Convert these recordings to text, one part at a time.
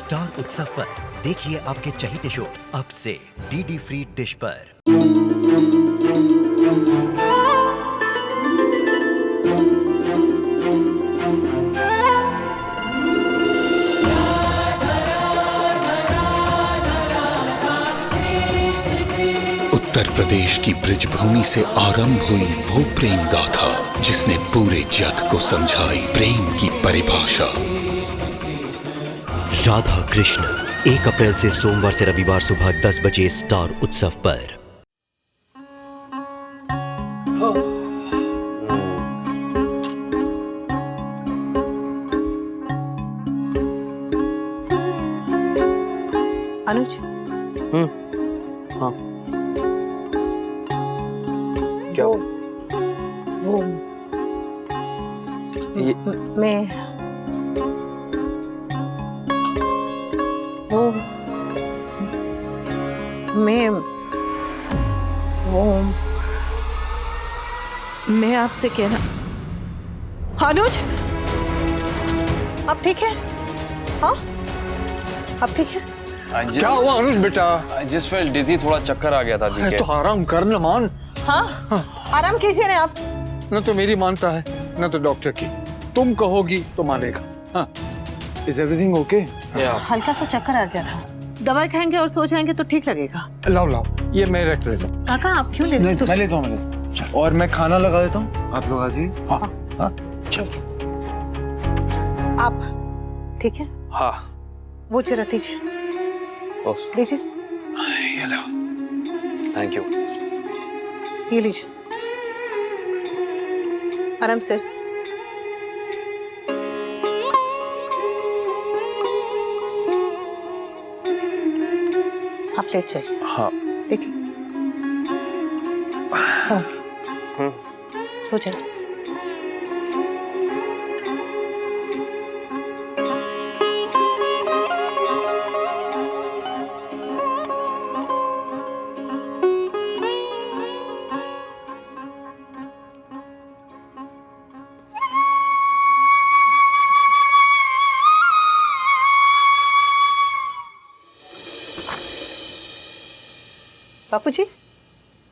Star उत्सव पर देखिए आपके चहीते शोज अब से डीडी फ्री डिश पर। उत्तर प्रदेश की ब्रिजभूमि से आरंभ हुई वो प्रेम गाथा जिसने पूरे जग को समझाई प्रेम की परिभाषा। राधा कृष्ण 1 अप्रैल से सोमवार से रविवार सुबह 10 बजे स्टार उत्सव पर। अनुज। हाँ क्या वो ये मैं आपसे कहना। अनुज, आप ठीक है? हाँ, आप ठीक है? क्या हुआ अनुज बेटा? I just felt dizzy, थोड़ा चक्कर आ गया था जी के। तो आराम कर न मान। हाँ, आराम कीजिए ना आप। न तो मेरी मानता है न तो डॉक्टर की। तुम कहोगी तो मानेगा। हाँ। Is everything okay? हल्का सा चक्कर आ गया था। दवाई खाएंगे और सो जाएंगे तो ठीक लगेगा। लाओ ये मैं रख लेता हूँ। काका आप क्यों ले रहे हो? मैं लेता हूँ और मैं खाना लगा देता हूँ, आप लोग आ जाइए। हाँ चलो। आप ठीक है? हाँ। वो जरा दीजिए। दीजिए। ये लो। Thank you। ये लीजिए। आराम से। आप लेट जाइए। हाँ। देखिए। सो जाइए। बापूजी,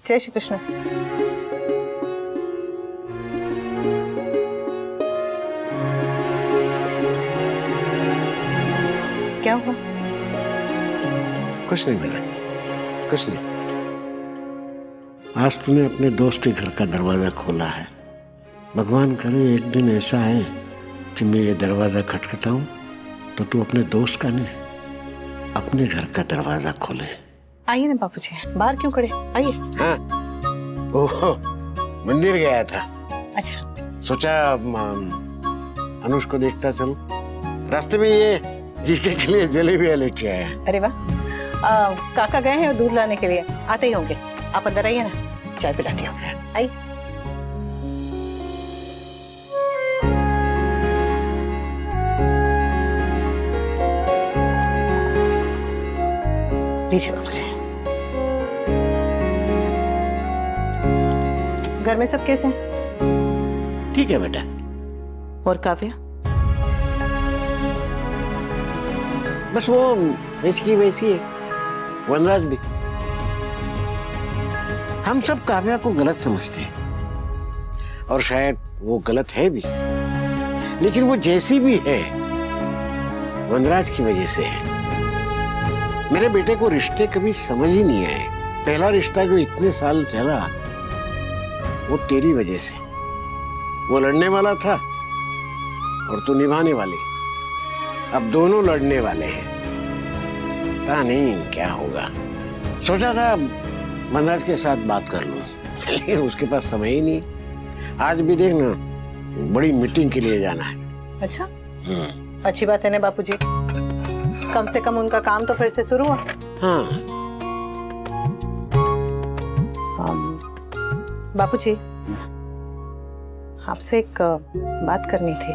जय श्री कृष्ण। क्या हुआ? कुछ नहीं बेटा, कुछ नहीं। आज तूने अपने दोस्त के घर का दरवाजा खोला है। भगवान करे एक दिन ऐसा है कि मैं ये दरवाजा खटखटाऊं तो तू अपने दोस्त का नहीं अपने घर का दरवाजा खोले। आइए ना बापूजी, बाहर क्यों खड़े? आइए। हाँ, ओह मंदिर गया था। अच्छा। सोचा अनुज को देखता चल। रास्ते में ये जीके के लिए जलेबियां लेके आया। अरे वाह। काका गए हैं दूध लाने के लिए, आते ही होंगे। आप अंदर आइए ना, चाय पिलाती हूँ। आइए। लीजिए बाबूजी। घर में सब कैसे हैं? ठीक है बेटा। और काव्या? बस वो वैसी की वैसी है। वनराज भी। हम सब काव्या को गलत समझते हैं और शायद वो गलत है भी, लेकिन वो जैसी भी है वनराज की वजह से है। मेरे बेटे को रिश्ते कभी समझ ही नहीं आए। पहला रिश्ता जो इतने साल चला वो तेरी वजह से। वो लड़ने वाला था और तू निभाने वाली। अब दोनों लड़ने वाले हैं। पता नहीं क्या होगा। सोचा था वनराज के साथ बात कर लूं, लेकिन उसके पास समय ही नहीं। आज भी देखना बड़ी मीटिंग के लिए जाना है। अच्छा, अच्छी बात है ना बापूजी। कम से कम उनका काम तो फिर से शुरू हुआ। हाँ। बापूजी, आपसे एक बात करनी थी।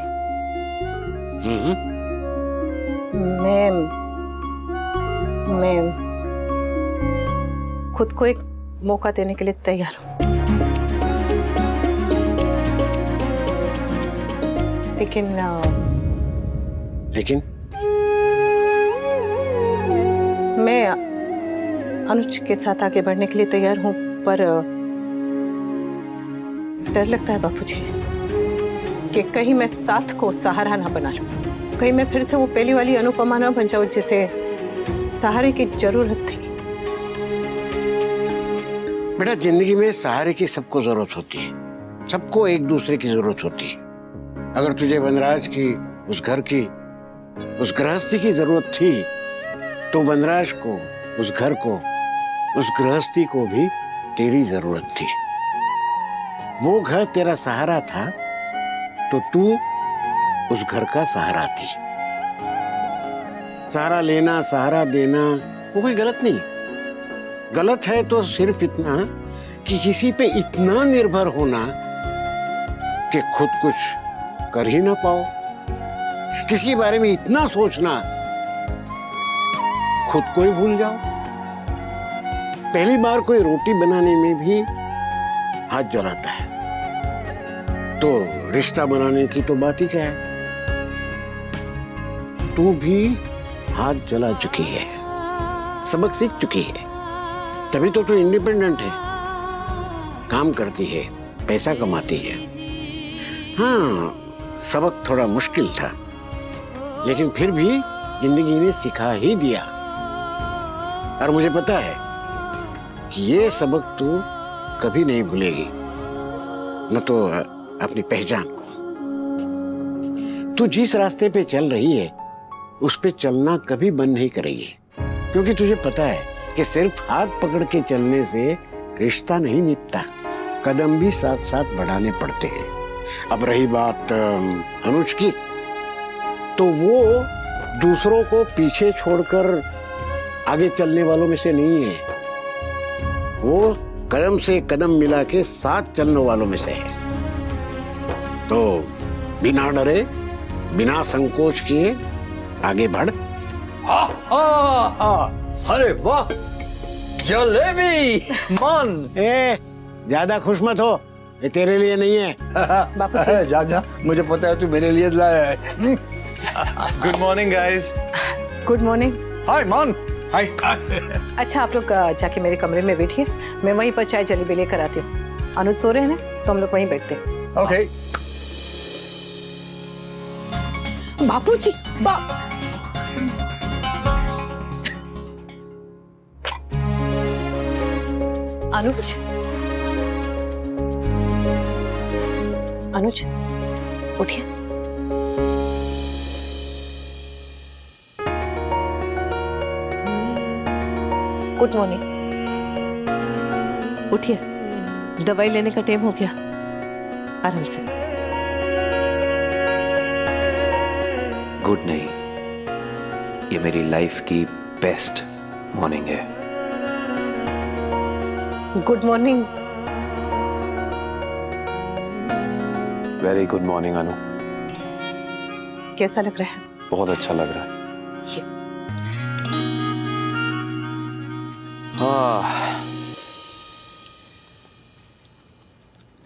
मैं खुद को एक मौका देने के लिए तैयार हूँ। लेकिन मैं अनुज के साथ आगे बढ़ने के लिए तैयार हूँ, पर डर लगता है बापूजी कि कहीं मैं साथ को सहारा ना बना लूं, कहीं मैं फिर से वो पहली वाली अनुपमा ना बन जाऊं जिसे सहारे की जरूरत थी। बेटा, जिंदगी में सहारे की सबको जरूरत होती है, सबको एक दूसरे की जरूरत होती है। अगर तुझे वनराज की, उस घर की, उस गृहस्थी की जरूरत थी, तो वनराज को, उस घर को, उस गृहस्थी को भी तेरी जरूरत थी। वो घर तेरा सहारा था, तो तू उस घर का सहारा थी। सहारा लेना, सहारा देना वो कोई गलत नहीं। गलत है तो सिर्फ इतना कि किसी पे इतना निर्भर होना कि खुद कुछ कर ही ना पाओ, किसी के बारे में इतना सोचना खुद को ही भूल जाओ। पहली बार कोई रोटी बनाने में भी हाथ जलाता है, तो रिश्ता बनाने की तो बात ही क्या है। तू भी हाथ जला चुकी है, सबक सीख चुकी है, तभी तो तू इंडिपेंडेंट है, काम करती है, पैसा कमाती है। हाँ, सबक थोड़ा मुश्किल था, लेकिन फिर भी जिंदगी ने सिखा ही दिया। और मुझे पता है कि ये सबक तू कभी नहीं भूलेगी, न तो अपनी पहचान को। तू जिस रास्ते पे चल रही है उस पे चलना कभी बंद नहीं करेगी, क्योंकि तुझे पता है कि सिर्फ हाथ पकड़ के चलने से रिश्ता नहीं निपटा, कदम भी साथ साथ बढ़ाने पड़ते हैं। अब रही बात अनुज की, तो वो दूसरों को पीछे छोड़कर आगे चलने वालों में से नहीं है, वो कदम से कदम मिला के साथ चलने वालों में से है। तो बिना डरे, बिना संकोच किए आगे बढ़। अरे वाह, जलेबी मन। ज्यादा खुश मत हो, ये तेरे लिए नहीं है। बापूजी, जा जा, मुझे पता है तू मेरे लिए लाया है। Good morning guys. Good morning. Hi man. Hi. अच्छा, आप लोग जाके मेरे कमरे में बैठिए, मैं वहीं पर चाय जलेबी लेकर आती हूँ। अनुज सो रहे हैं ना, तो हम लोग वहीं बैठते हैं। ओके। बापूजी, अनुज, अनुज उठिए। गुड मॉर्निंग, उठिए, दवाई लेने का टाइम हो गया, आराम से। गुड नहीं, ये मेरी लाइफ की बेस्ट मॉर्निंग है। Good morning. Very good morning Anu. कैसा लग रहा है? बहुत अच्छा लग रहा है। ये हाँ,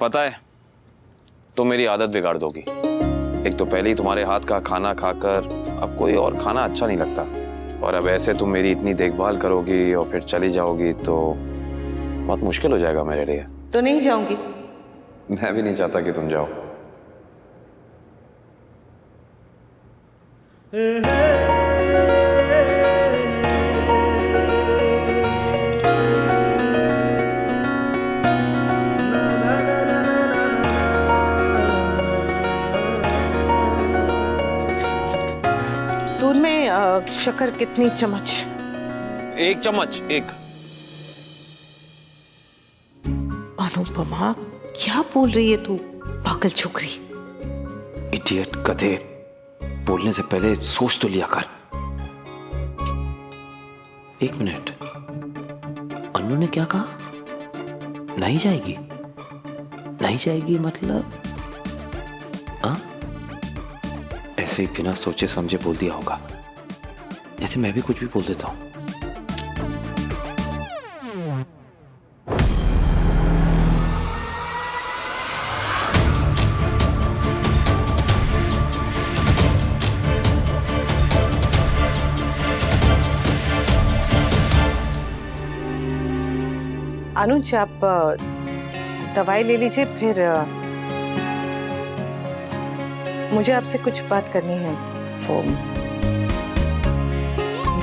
पता है तुम मेरी आदत बिगाड़ दोगी। एक तो पहले ही तुम्हारे हाथ का खाना खाकर अब कोई और खाना अच्छा नहीं लगता, और अब ऐसे तुम मेरी इतनी देखभाल करोगी और फिर चली जाओगी तो बहुत मुश्किल हो जाएगा मेरे लिए। तो नहीं जाऊंगी। मैं भी नहीं चाहता कि तुम जाओ। दूध में शक्कर कितनी चम्मच? 1 चम्मच। 1। अनुपमा, क्या बोल रही है तू, पागल छोकरी। इडियट गधे, बोलने से पहले सोच तो लिया कर। 1 मिनट, अनु ने क्या कहा? नहीं जाएगी? नहीं जाएगी मतलब? हाँ, ऐसे ही बिना सोचे समझे बोल दिया होगा, जैसे मैं भी कुछ भी बोल देता हूँ। अनुज आप दवाई ले लीजिए, फिर मुझे आपसे कुछ बात करनी है।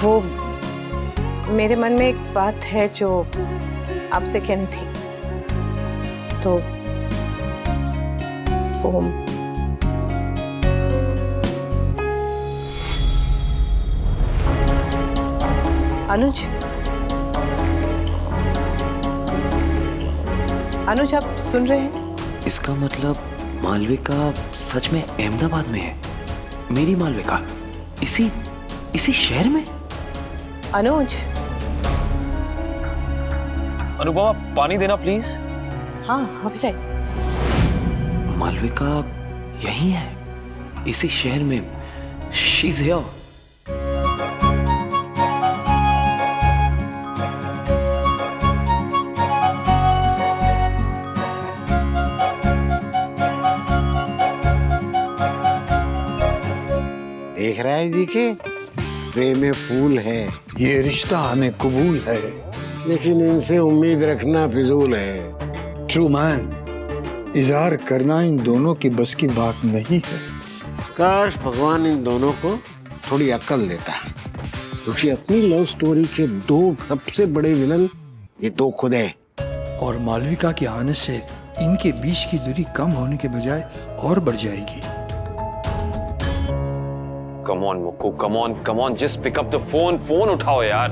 वो मेरे मन में एक बात है जो आपसे कहनी थी। तो वो अनुज आप सुन रहे हैं? इसका मतलब मालविका सच में अहमदाबाद में है? मेरी मालविका इसी शहर में? अनुज। अनुपमा पानी देना प्लीज। हाँ अभी लाए। मालविका यही है, इसी शहर में। She is here. देख रहा है जी के प्रेम में फूल है, ये रिश्ता हमें कबूल है। लेकिन इनसे उम्मीद रखना फिजूल है। ट्रू मैन, इजहार करना इन दोनों की बस की बात नहीं है। काश भगवान इन दोनों को थोड़ी अक्ल देता, क्योंकि अपनी लव स्टोरी के दो सबसे बड़े विलन ये दो खुद है। और मालविका के आने से इनके बीच की दूरी कम होने के बजाय और बढ़ जाएगी। Come on Mukku, come on, just pick up the phone उठाओ यार।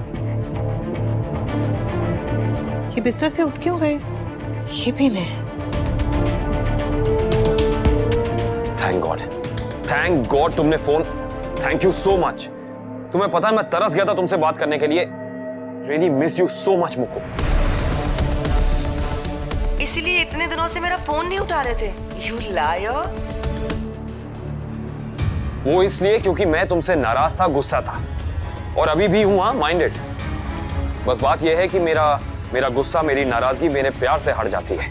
ये बिस्तर से उठ क्यों गए? ये भी नहीं। थैंक गॉड तुमने phone. Thank you so much. तुम्हें पता है मैं तरस गया था तुमसे बात करने के लिए। Really missed you so much Mukku. इसीलिए इतने दिनों से मेरा फोन नहीं उठा रहे थे। You liar. वो इसलिए क्योंकि मैं तुमसे नाराज था, गुस्सा था, और अभी भी हूं। हाँ, माइंडेड। बस बात यह है कि मेरा गुस्सा, मेरी नाराजगी मेरे प्यार से हट जाती है।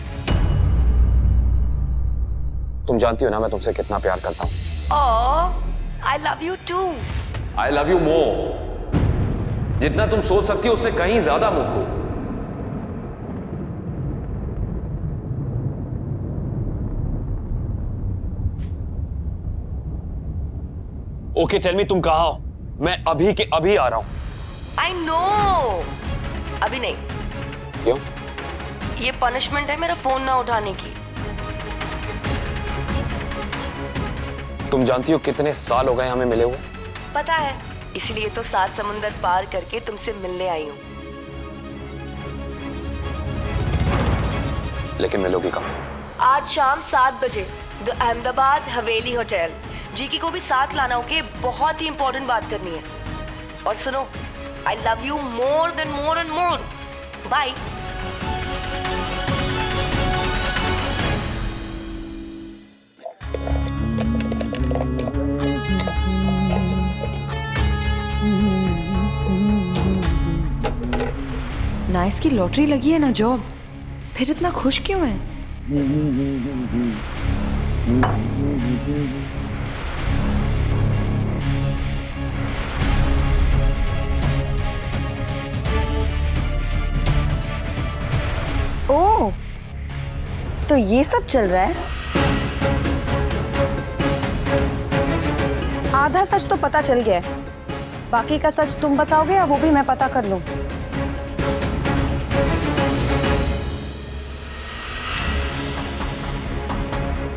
तुम जानती हो ना मैं तुमसे कितना प्यार करता हूं। I love you too. I love you more. जितना तुम सोच सकती हो उससे कहीं ज्यादा मुक्कू। ओके टेल मी तुम कहाँ हो? मैं अभी के अभी आ रहा हूं। I know. अभी नहीं। क्यों? ये पनिशमेंट है मेरा फोन ना उठाने की। तुम जानती हो कितने साल हो गए हमें मिले हुए? पता है, इसलिए तो 7 समुंदर पार करके तुमसे मिलने आई हूँ। लेकिन मिलोगी कब? आज शाम 7 बजे द अहमदाबाद हवेली होटल। जीकी को भी साथ लाना, ओके? बहुत ही इंपॉर्टेंट बात करनी है। और सुनो, I love you more than more and more. Bye. Nice की लॉटरी लगी है ना जॉब, फिर इतना खुश क्यों है? ओह, तो ये सब चल रहा है। आधा सच तो पता चल गया है, बाकी का सच तुम बताओगे या वो भी मैं पता कर लूं?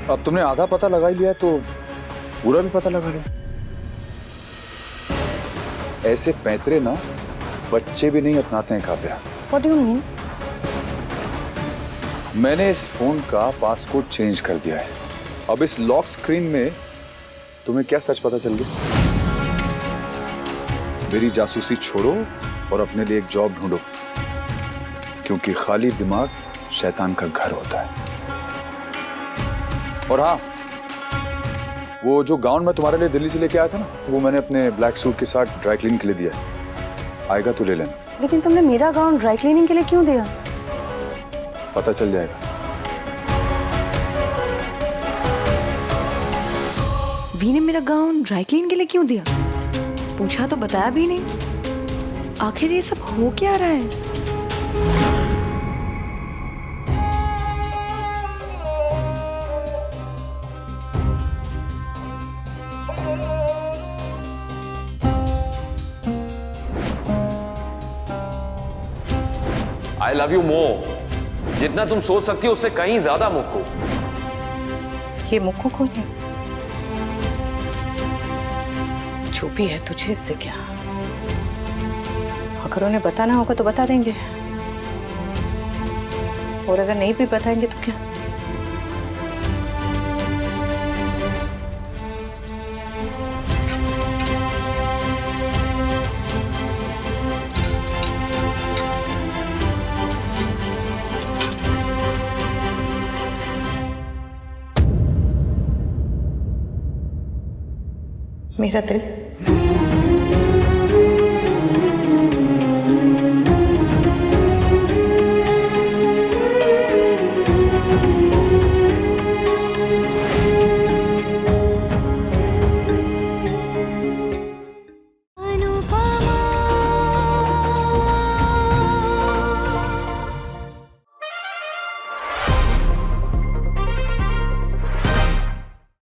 अब तुमने आधा पता लगा ही लिया तो पूरा भी पता लगा लो। ऐसे पैंतरे ना बच्चे भी नहीं अपनाते हैं Kavya. What do you mean? मैंने इस फोन का पासकोड चेंज कर दिया है। अब इस लॉक स्क्रीन में तुम्हें क्या सच पता चल गया? मेरी जासूसी छोड़ो और अपने लिए एक जॉब ढूंढो, क्योंकि खाली दिमाग शैतान का घर होता है। और हाँ, वो जो गाउन मैं तुम्हारे लिए दिल्ली से लेके आया था ना, वो मैंने अपने ब्लैक सूट के साथ ड्राई क्लीन के लिए दिया है। आएगा तो ले लेना। लेकिन तुमने मेरा गाउन ड्राई क्लीनिंग के लिए क्यों दिया? पता चल जाएगा। वी ने मेरा गाउन ड्राई क्लीन के लिए क्यों दिया? पूछा तो बताया भी नहीं। आखिर ये सब हो क्या रहा है? आई लव यू मोर। जितना तुम सोच सकती हो उससे कहीं ज्यादा मुक्कू। ये मुक्कू कौन है? जो भी है तुझे इससे क्या? अगर उन्हें बताना होगा तो बता देंगे, और अगर नहीं भी बताएंगे तो क्या? मेरा दिल